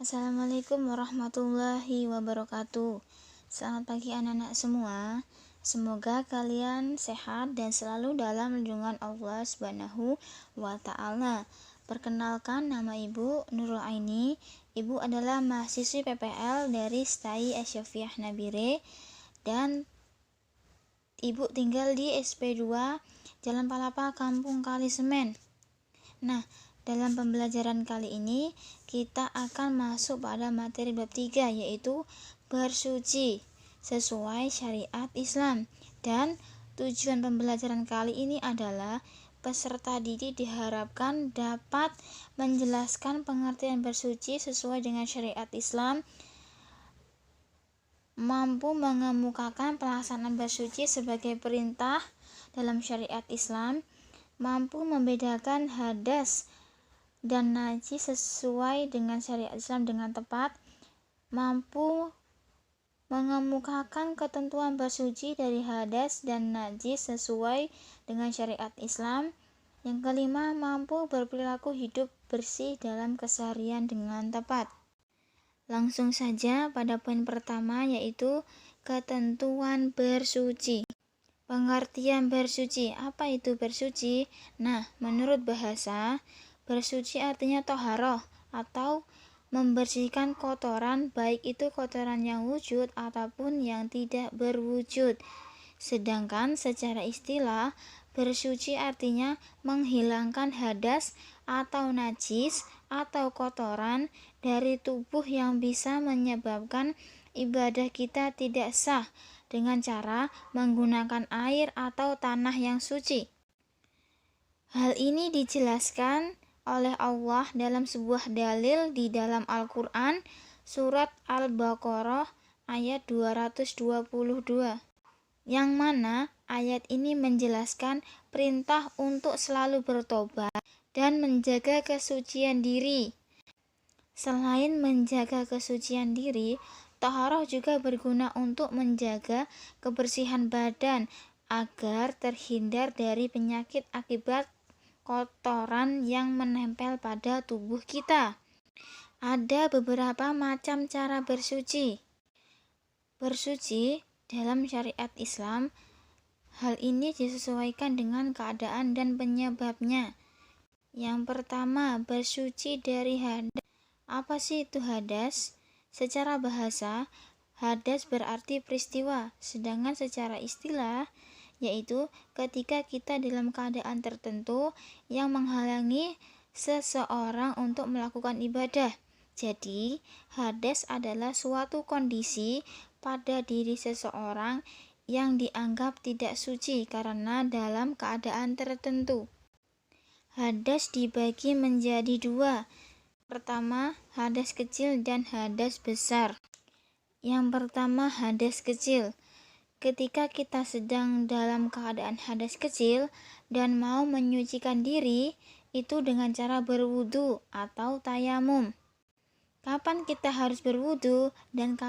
Assalamualaikum warahmatullahi wabarakatuh. Selamat pagi anak-anak semua. Semoga kalian sehat dan selalu dalam lindungan Allah Subhanahu wa Ta'ala. Perkenalkan, nama Ibu Nurul Aini. Ibu adalah mahasiswi PPL dari STAI Asyafiah Nabire dan Ibu tinggal di SP2 Jalan Palapa, Kampung Kalisemen. Nah, dalam pembelajaran kali ini kita akan masuk pada materi bab 3, yaitu bersuci sesuai syariat Islam. Dan tujuan pembelajaran kali ini adalah peserta didik diharapkan dapat menjelaskan pengertian bersuci sesuai dengan syariat Islam, mampu mengemukakan pelaksanaan bersuci sebagai perintah dalam syariat Islam, mampu membedakan hadas dan najis sesuai dengan syariat Islam dengan tepat, mampu mengemukakan ketentuan bersuci dari hadas dan najis sesuai dengan syariat Islam. Yang kelima, mampu berperilaku hidup bersih dalam keseharian dengan tepat. Langsung saja pada poin pertama, yaitu ketentuan bersuci. Pengertian bersuci. Apa itu bersuci? Nah, menurut bahasa, bersuci artinya toharoh atau membersihkan kotoran, baik itu kotoran yang wujud ataupun yang tidak berwujud. Sedangkan secara istilah, bersuci artinya menghilangkan hadas atau najis atau kotoran dari tubuh yang bisa menyebabkan ibadah kita tidak sah dengan cara menggunakan air atau tanah yang suci. Hal ini dijelaskan oleh Allah dalam sebuah dalil di dalam Al-Quran, surat Al-Baqarah ayat 222, yang mana ayat ini menjelaskan perintah untuk selalu bertobat dan menjaga kesucian diri. Selain menjaga kesucian diri, taharah juga berguna untuk menjaga kebersihan badan agar terhindar dari penyakit akibat kotoran yang menempel pada tubuh kita. Ada beberapa macam cara bersuci. Bersuci dalam syariat Islam, hal ini disesuaikan dengan keadaan dan penyebabnya. Yang pertama, bersuci dari hadas. Apa sih itu hadas? Secara bahasa, hadas berarti peristiwa, sedangkan secara istilah, yaitu ketika kita dalam keadaan tertentu yang menghalangi seseorang untuk melakukan ibadah. Jadi, hadas adalah suatu kondisi pada diri seseorang yang dianggap tidak suci karena dalam keadaan tertentu. Hadas dibagi menjadi dua. Pertama, hadas kecil dan hadas besar. Yang pertama, hadas kecil. Ketika kita sedang dalam keadaan hadas kecil dan mau menyucikan diri, itu dengan cara berwudu atau tayamum. Kapan kita harus berwudu dan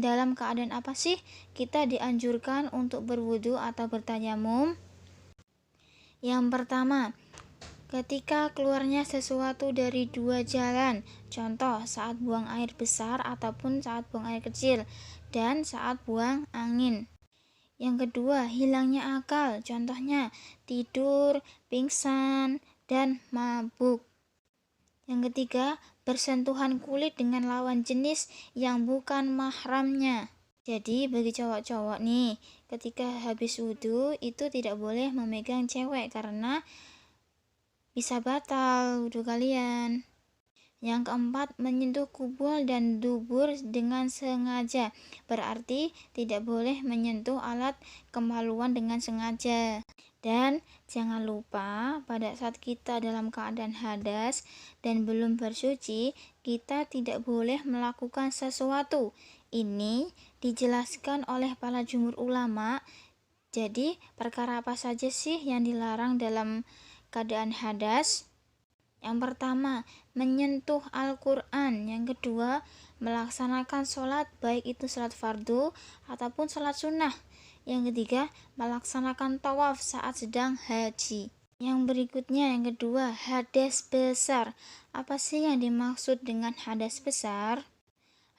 dalam keadaan apa sih kita dianjurkan untuk berwudu atau bertayamum? Yang pertama, ketika keluarnya sesuatu dari dua jalan, contoh saat buang air besar ataupun saat buang air kecil, dan saat buang angin. Yang kedua, hilangnya akal, contohnya tidur, pingsan, dan mabuk. Yang ketiga, bersentuhan kulit dengan lawan jenis yang bukan mahramnya. Jadi bagi cowok-cowok nih, ketika habis wudhu itu tidak boleh memegang cewek karena bisa batal wudhu kalian. Yang keempat, menyentuh kubul dan dubur dengan sengaja, berarti tidak boleh menyentuh alat kemaluan dengan sengaja. Dan jangan lupa pada saat kita dalam keadaan hadas dan belum bersuci, kita tidak boleh melakukan sesuatu. Ini dijelaskan oleh para jumhur ulama. Jadi perkara apa saja sih yang dilarang dalam keadaan hadas? Yang pertama, menyentuh Al-Quran. Yang kedua, melaksanakan sholat, baik itu sholat fardu ataupun sholat sunnah. Yang ketiga, melaksanakan tawaf saat sedang haji. Yang berikutnya, yang kedua, hadas besar. Apa sih yang dimaksud dengan hadas besar?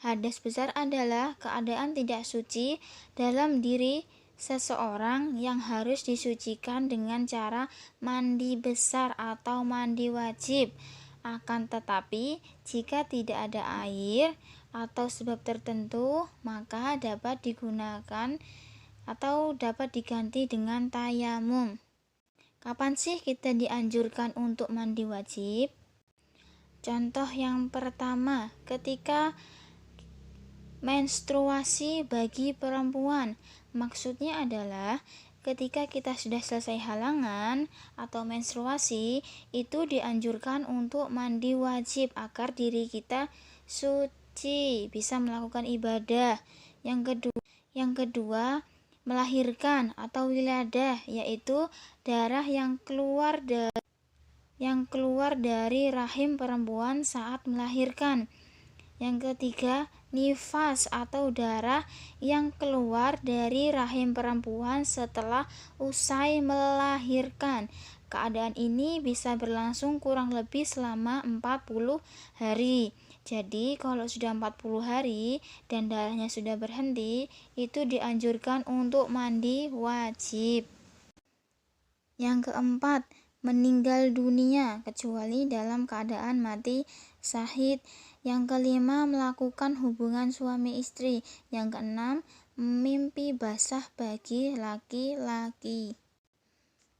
Hadas besar adalah keadaan tidak suci dalam diri seseorang yang harus disucikan dengan cara mandi besar atau mandi wajib. Akan tetapi, jika tidak ada air atau sebab tertentu, maka dapat digunakan atau dapat diganti dengan tayamum. Kapan sih kita dianjurkan untuk mandi wajib? Contoh yang pertama, ketika menstruasi bagi perempuan. Maksudnya adalah ketika kita sudah selesai halangan atau menstruasi, itu dianjurkan untuk mandi wajib agar diri kita suci, bisa melakukan ibadah. Yang kedua, melahirkan atau wiladah, yaitu darah yang keluar dari rahim perempuan saat melahirkan. Yang ketiga, nifas atau darah yang keluar dari rahim perempuan setelah usai melahirkan. Keadaan ini bisa berlangsung kurang lebih selama 40 hari. Jadi kalau sudah 40 hari dan darahnya sudah berhenti, itu dianjurkan untuk mandi wajib. Yang keempat, meninggal dunia kecuali dalam keadaan mati syahid. Yang kelima, melakukan hubungan suami istri. Yang keenam, mimpi basah bagi laki-laki.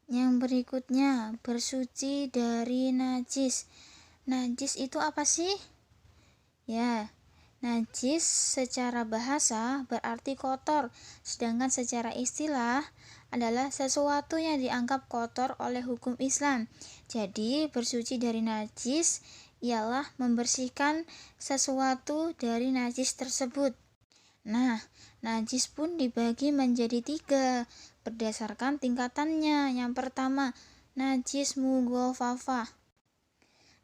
Yang berikutnya, bersuci dari najis. Najis itu apa sih? Ya, najis secara bahasa berarti kotor, sedangkan secara istilah adalah sesuatu yang dianggap kotor oleh hukum Islam. Jadi, bersuci dari najis ialah membersihkan sesuatu dari najis tersebut. Nah, najis pun dibagi menjadi 3 berdasarkan tingkatannya. Yang pertama, najis mughalladzah.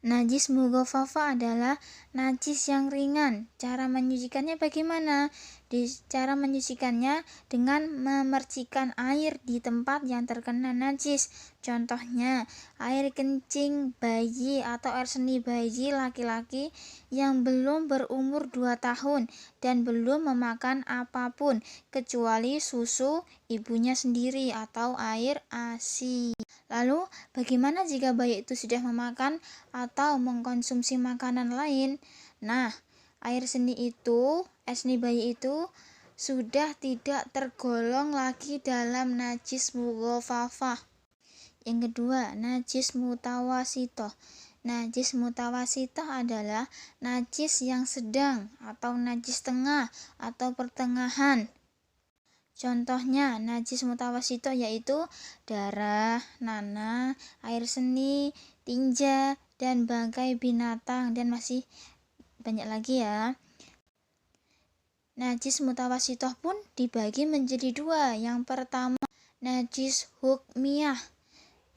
Najis mughalladzah adalah najis yang ringan. Cara menyucikannya bagaimana? Cara menyucikannya dengan memercikan air di tempat yang terkena najis. Contohnya, air kencing bayi atau air seni bayi laki-laki yang belum berumur 2 tahun dan belum memakan apapun kecuali susu ibunya sendiri atau air ASI. Lalu, bagaimana jika bayi itu sudah memakan atau mengkonsumsi makanan lain? Nah, air seni bayi itu sudah tidak tergolong lagi dalam najis mughalladzah. Yang kedua, najis mutawassithah. Najis mutawassithah adalah najis yang sedang atau najis tengah atau pertengahan. Contohnya, najis mutawassithah yaitu darah, nanah, air seni, tinja, dan bangkai binatang, dan masih banyak lagi ya. Najis mutawassithah pun dibagi menjadi 2. Yang pertama, najis hukmiyah.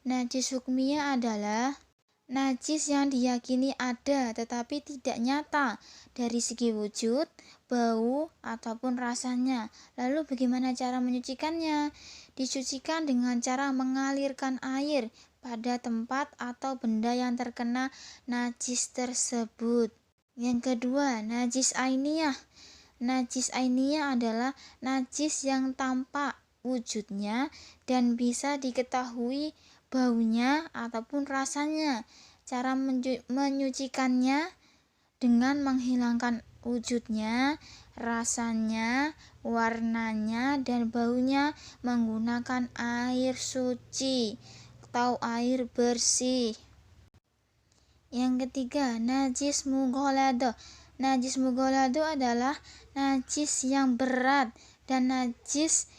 Najis hukmiyah adalah najis yang diyakini ada tetapi tidak nyata dari segi wujud, bau, ataupun rasanya. Lalu bagaimana cara menyucikannya? Disucikan dengan cara mengalirkan air pada tempat atau benda yang terkena najis tersebut. Yang kedua, najis ainiyah. Najis ainiyah adalah najis yang tampak wujudnya dan bisa diketahui baunya ataupun rasanya. Cara menyucikannya dengan menghilangkan wujudnya, rasanya, warnanya, dan baunya menggunakan air suci atau air bersih. Yang ketiga, najis mughalladzah. Najis mughalladzah adalah najis yang berat, dan najis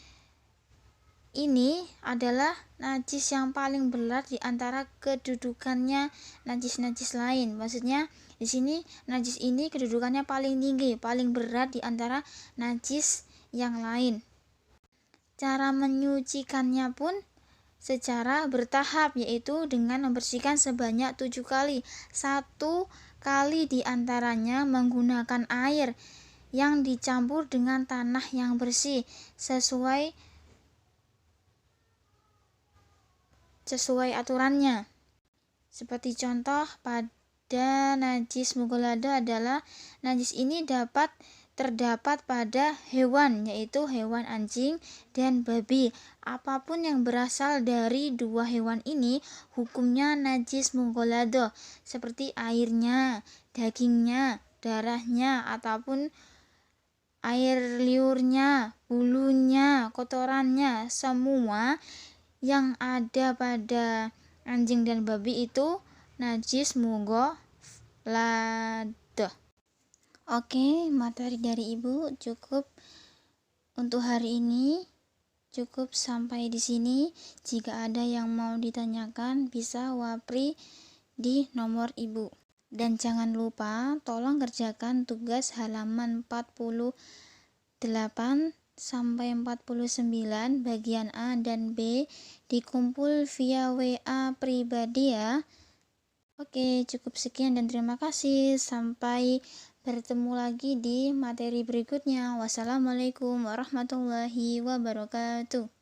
ini adalah najis yang paling berat di antara kedudukannya najis-najis lain. Maksudnya di sini najis ini kedudukannya paling tinggi, paling berat di antara najis yang lain. Cara menyucikannya pun secara bertahap, yaitu dengan membersihkan sebanyak 7 kali. 1 kali di antaranya menggunakan air yang dicampur dengan tanah yang bersih sesuai sesuai aturannya. Seperti contoh pada najis mughalladhah adalah najis ini terdapat pada hewan, yaitu hewan anjing dan babi. Apapun yang berasal dari dua hewan ini hukumnya najis mughalladhah, seperti airnya, dagingnya, darahnya, ataupun air liurnya, bulunya, kotorannya, semua yang ada pada anjing dan babi itu najis mughalladhah. Oke, materi dari Ibu cukup untuk hari ini. Cukup sampai di sini. Jika ada yang mau ditanyakan, bisa wapri di nomor Ibu. Dan jangan lupa tolong kerjakan tugas halaman 48 sampai 49 bagian A dan B dikumpul via WA pribadi ya. Oke, cukup sekian dan terima kasih. Sampai bertemu lagi di materi berikutnya. Wassalamualaikum warahmatullahi wabarakatuh.